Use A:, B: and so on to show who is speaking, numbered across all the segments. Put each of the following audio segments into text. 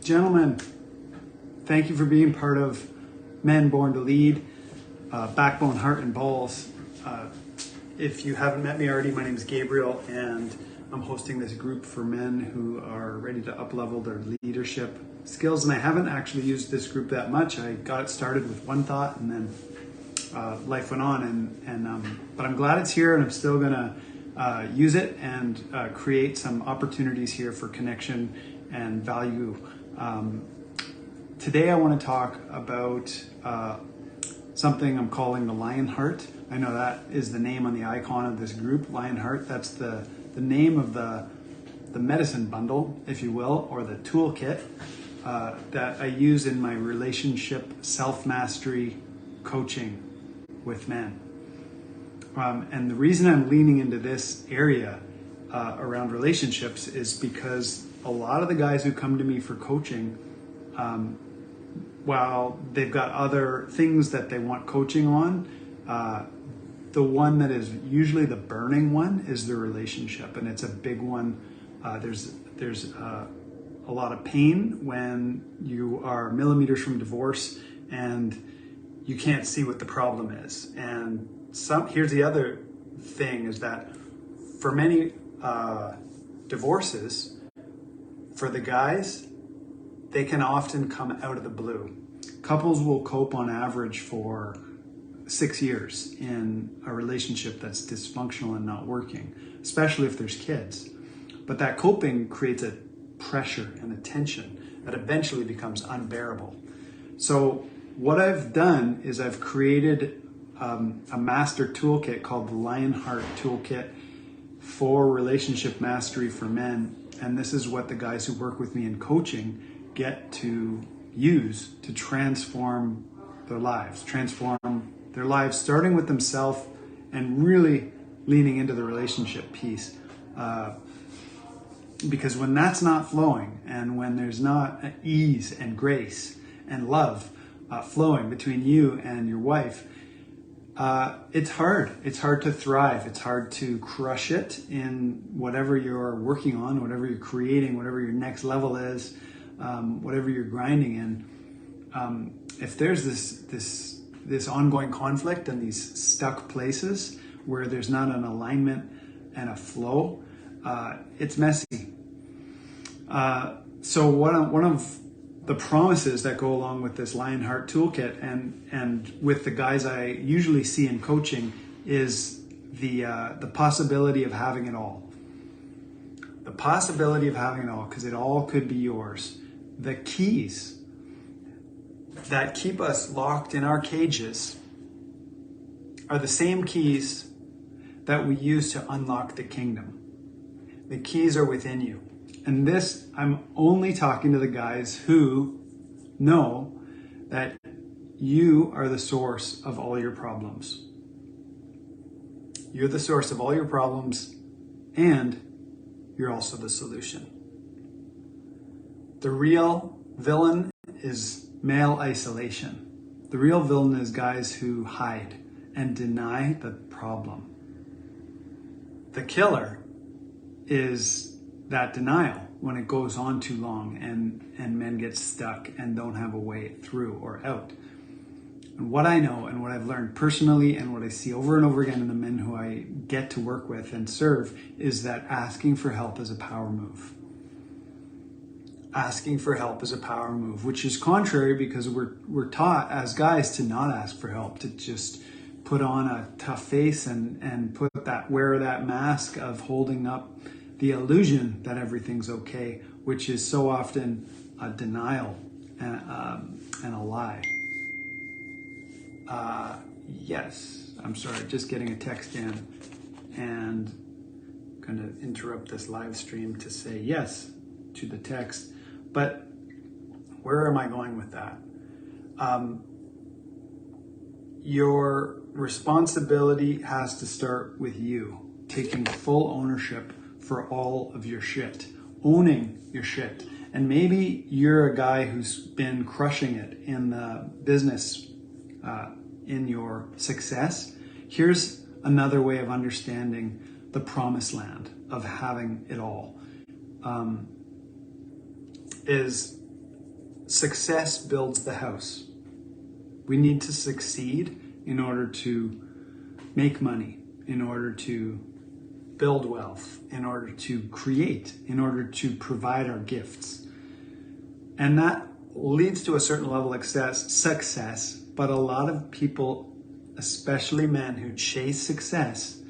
A: Gentlemen, thank you for being part of Men Born to Lead, Backbone, Heart, and Balls. If you haven't met me already, my name is Gabriel, and I'm hosting this group for men who are ready to up-level their leadership skills. And I haven't actually used this group that much. I got it started with one thought, and then life went on. But I'm glad it's here, and I'm still gonna use it and create some opportunities here for connection and value. Today I want to talk about something I'm calling the Lion Heart. I know that is the name on the icon of this group, Lion Heart. That's the name of the medicine bundle, if you will, or the toolkit that I use in my relationship self-mastery coaching with men. And the reason I'm leaning into this area around relationships is because a lot of the guys who come to me for coaching, while they've got other things that they want coaching on, the one that is usually the burning one is the relationship, and it's a big one. There's a lot of pain when you are millimeters from divorce and you can't see what the problem is. And here's the other thing is that for many divorces, for the guys, they can often come out of the blue. Couples will cope on average for 6 years in a relationship that's dysfunctional and not working, especially if there's kids. But that coping creates a pressure and a tension that eventually becomes unbearable. So what I've done is I've created a master toolkit called the Lion Heart Toolkit for relationship mastery for men. And this is what the guys who work with me in coaching get to use to transform their lives, starting with themselves and really leaning into the relationship piece. Because when that's not flowing, and when there's not ease and grace and love flowing between you and your wife, it's hard. It's hard to thrive. It's hard to crush it in whatever you're working on, whatever you're creating, whatever your next level is, whatever you're grinding in. If there's this ongoing conflict and these stuck places where there's not an alignment and a flow, it's messy. So one of the promises that go along with this Lion Heart Toolkit and with the guys I usually see in coaching is the possibility of having it all. The possibility of having it all, because it all could be yours. The keys that keep us locked in our cages are the same keys that we use to unlock the kingdom. The keys are within you. And this, I'm only talking to the guys who know that you are the source of all your problems. You're the source of all your problems, and you're also the solution. The real villain is male isolation. The real villain is guys who hide and deny the problem. The killer is that denial when it goes on too long and men get stuck and don't have a way through or out. And what I know and what I've learned personally and what I see over and over again in the men who I get to work with and serve is that asking for help is a power move. Asking for help is a power move, which is contrary because we're taught as guys to not ask for help, to just put on a tough face and wear that mask of holding up the illusion that everything's okay, which is so often a denial and a lie. Yes, I'm sorry, just getting a text in and going to interrupt this live stream to say yes to the text. But where am I going with that? Your responsibility has to start with you, taking full ownership for all of your shit, owning your shit. And maybe you're a guy who's been crushing it in the business, in your success. Here's another way of understanding the promised land of having it all. Is success builds the house. We need to succeed in order to make money, in order to build wealth, in order to create, in order to provide our gifts. And that leads to a certain level of success, but a lot of people, especially men who chase success,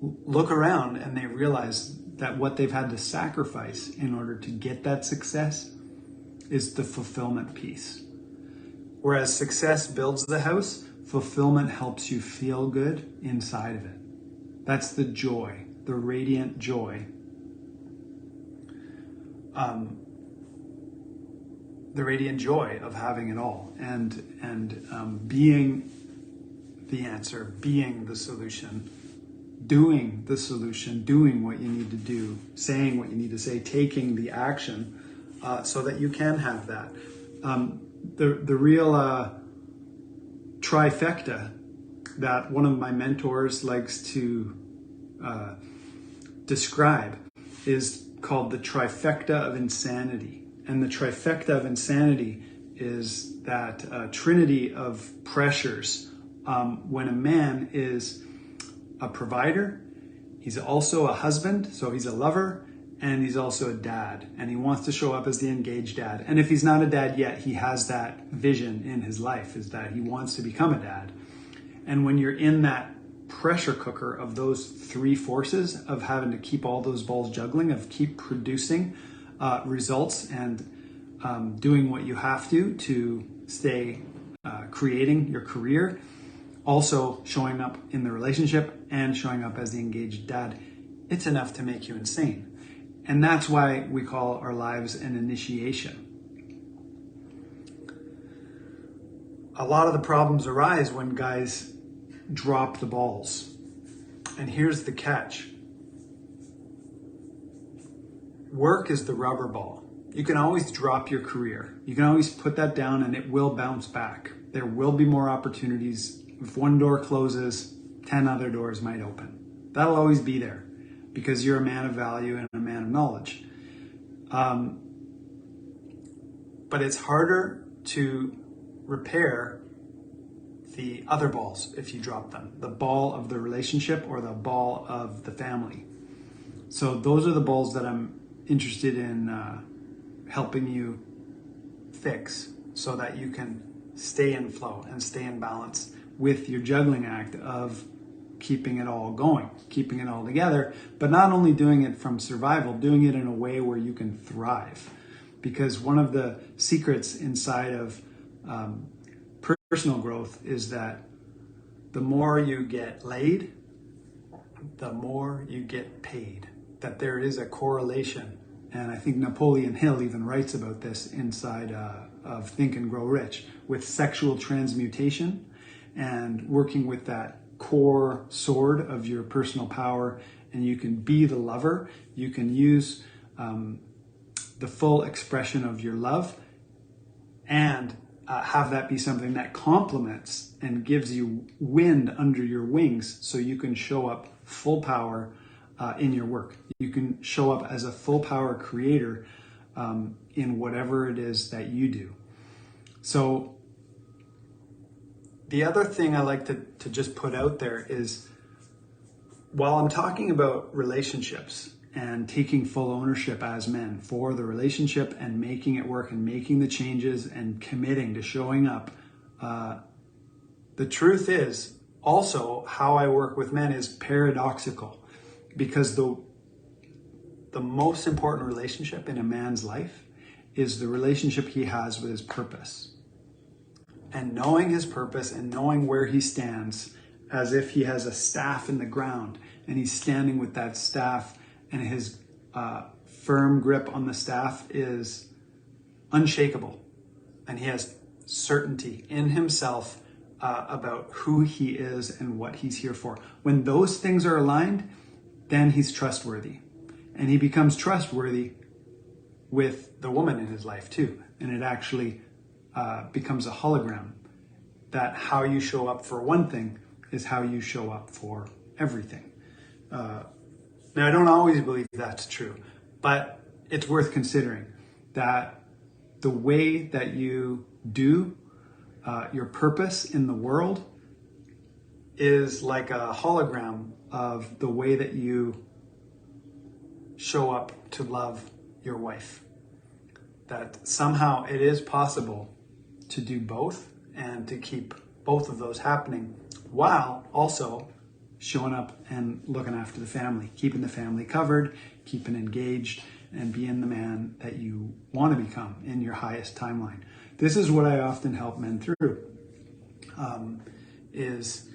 A: look around and they realize that what they've had to sacrifice in order to get that success is the fulfillment piece. Whereas success builds the house, fulfillment helps you feel good inside of it. That's the joy, the radiant joy. The radiant joy of having it all and being the answer, being the solution, doing the solution, doing what you need to do, saying what you need to say, taking the action so that you can have that. The real trifecta that one of my mentors likes to describe is called the trifecta of insanity. And the trifecta of insanity is that trinity of pressures when a man is a provider, he's also a husband, so he's a lover, and he's also a dad, and he wants to show up as the engaged dad. And if he's not a dad yet, he has that vision in his life, is that he wants to become a dad. And when you're in that pressure cooker of those three forces, of having to keep all those balls juggling, of keep producing results and doing what you have to stay creating your career, also showing up in the relationship and showing up as the engaged dad, it's enough to make you insane. And that's why we call our lives an initiation. A lot of the problems arise when guys drop the balls. And here's the catch. Work is the rubber ball. You can always drop your career. You can always put that down and it will bounce back. There will be more opportunities. If one door closes, 10 other doors might open. That'll always be there because you're a man of value and a man of knowledge. But it's harder to repair the other balls if you drop them. The ball of the relationship or the ball of the family. So those are the balls that I'm interested in helping you fix so that you can stay in flow and stay in balance with your juggling act of keeping it all going, keeping it all together, but not only doing it from survival, doing it in a way where you can thrive. Because one of the secrets inside of personal growth is that the more you get laid, the more you get paid. That there is a correlation. And I think Napoleon Hill even writes about this inside of Think and Grow Rich, with sexual transmutation and working with that core sword of your personal power. And you can be the lover. You can use the full expression of your love and have that be something that complements and gives you wind under your wings so you can show up full power in your work. You can show up as a full power creator in whatever it is that you do. So the other thing I like to just put out there is, while I'm talking about relationships and taking full ownership as men for the relationship and making it work and making the changes and committing to showing up, the truth is also how I work with men is paradoxical, because the most important relationship in a man's life is the relationship he has with his purpose. And knowing his purpose and knowing where he stands, as if he has a staff in the ground and he's standing with that staff, and his firm grip on the staff is unshakable, and he has certainty in himself about who he is and what he's here for. When those things are aligned, then he's trustworthy, and he becomes trustworthy with the woman in his life too. And it actually becomes a hologram that how you show up for one thing is how you show up for everything. Now, I don't always believe that's true, but it's worth considering that the way that you do your purpose in the world is like a hologram of the way that you show up to love your wife. That somehow it is possible to do both and to keep both of those happening while also showing up and looking after the family, keeping the family covered, keeping engaged, and being the man that you want to become in your highest timeline. This is what I often help men through, is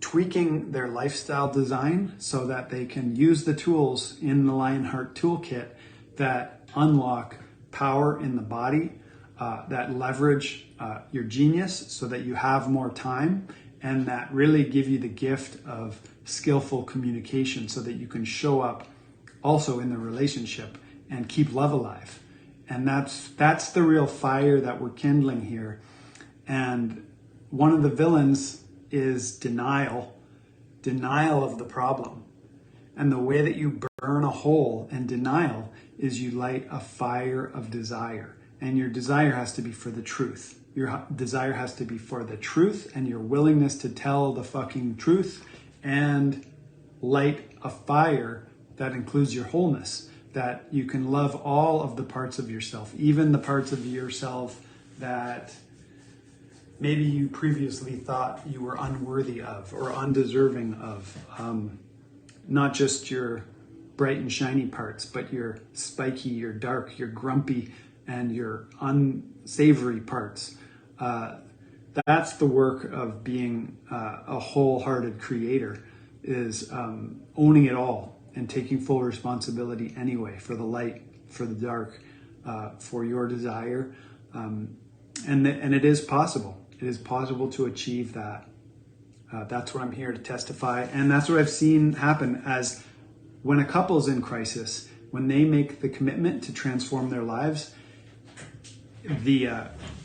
A: tweaking their lifestyle design so that they can use the tools in the Lionheart Toolkit that unlock power in the body, that leverage your genius so that you have more time, and that really give you the gift of skillful communication so that you can show up also in the relationship and keep love alive. And that's the real fire that we're kindling here. And one of the villains is denial of the problem. And the way that you burn a hole in denial is you light a fire of desire. And your desire has to be for the truth. Your desire has to be for the truth and your willingness to tell the fucking truth and light a fire that includes your wholeness, that you can love all of the parts of yourself, even the parts of yourself that maybe you previously thought you were unworthy of or undeserving of. Not just your bright and shiny parts, but your spiky, your dark, your grumpy, and your unsavory parts. That's the work of being a wholehearted creator, is owning it all and taking full responsibility anyway for the light, for the dark, for your desire. And it is possible. It is possible to achieve that. That's what I'm here to testify. And that's what I've seen happen as when a couple's in crisis, when they make the commitment to transform their lives, the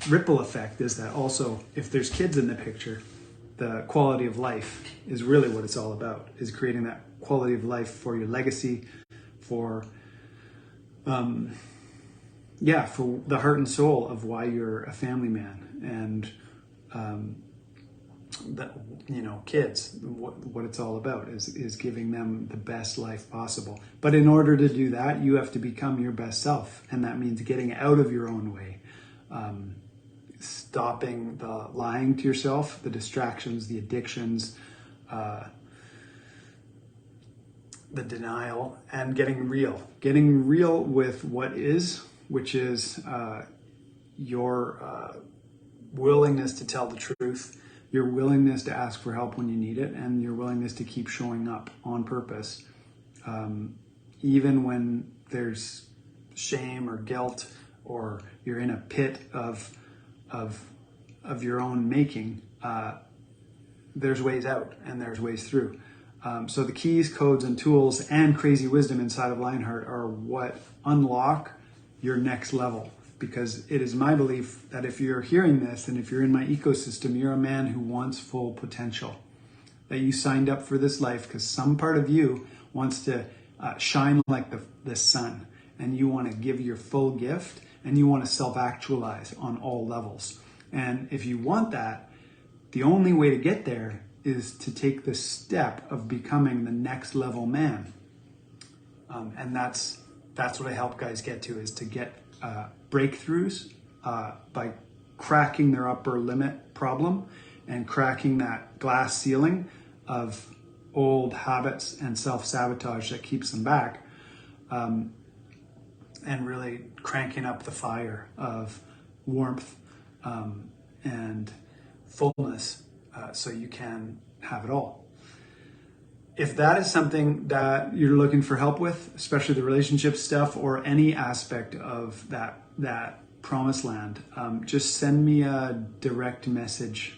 A: ripple effect is that also if there's kids in the picture, the quality of life is really what it's all about, is creating that quality of life for your legacy, for for the heart and soul of why you're a family man. And that, kids, what it's all about is giving them the best life possible. But in order to do that, you have to become your best self, and that means getting out of your own way, stopping the lying to yourself, the distractions, the addictions, the denial, and getting real with what is, which is your willingness to tell the truth, your willingness to ask for help when you need it, and your willingness to keep showing up on purpose, even when there's shame or guilt, or you're in a pit of your own making. There's ways out and there's ways through. So the keys, codes, and tools and crazy wisdom inside of Lionheart are what unlock your next level. Because it is my belief that if you're hearing this and if you're in my ecosystem, you're a man who wants full potential. That you signed up for this life because some part of you wants to shine like the sun, and you want to give your full gift, and you want to self-actualize on all levels. And if you want that, the only way to get there is to take the step of becoming the next level man. And that's what I help guys get to, is to get breakthroughs by cracking their upper limit problem and cracking that glass ceiling of old habits and self-sabotage that keeps them back, and really cranking up the fire of warmth and fullness so you can have it all. If that is something that you're looking for help with, especially the relationship stuff or any aspect of that promised land, just send me a direct message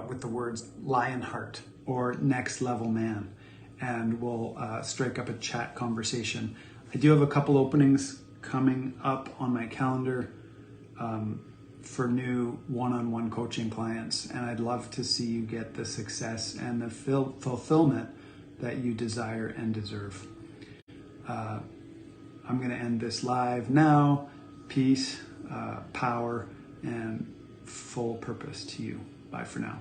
A: with the words Lionheart or Next Level Man, and we'll strike up a chat conversation. I do have a couple openings coming up on my calendar for new one-on-one coaching clients, and I'd love to see you get the success and the fulfillment that you desire and deserve. I'm going to end this live now. Peace. power and full purpose to you. Bye for now.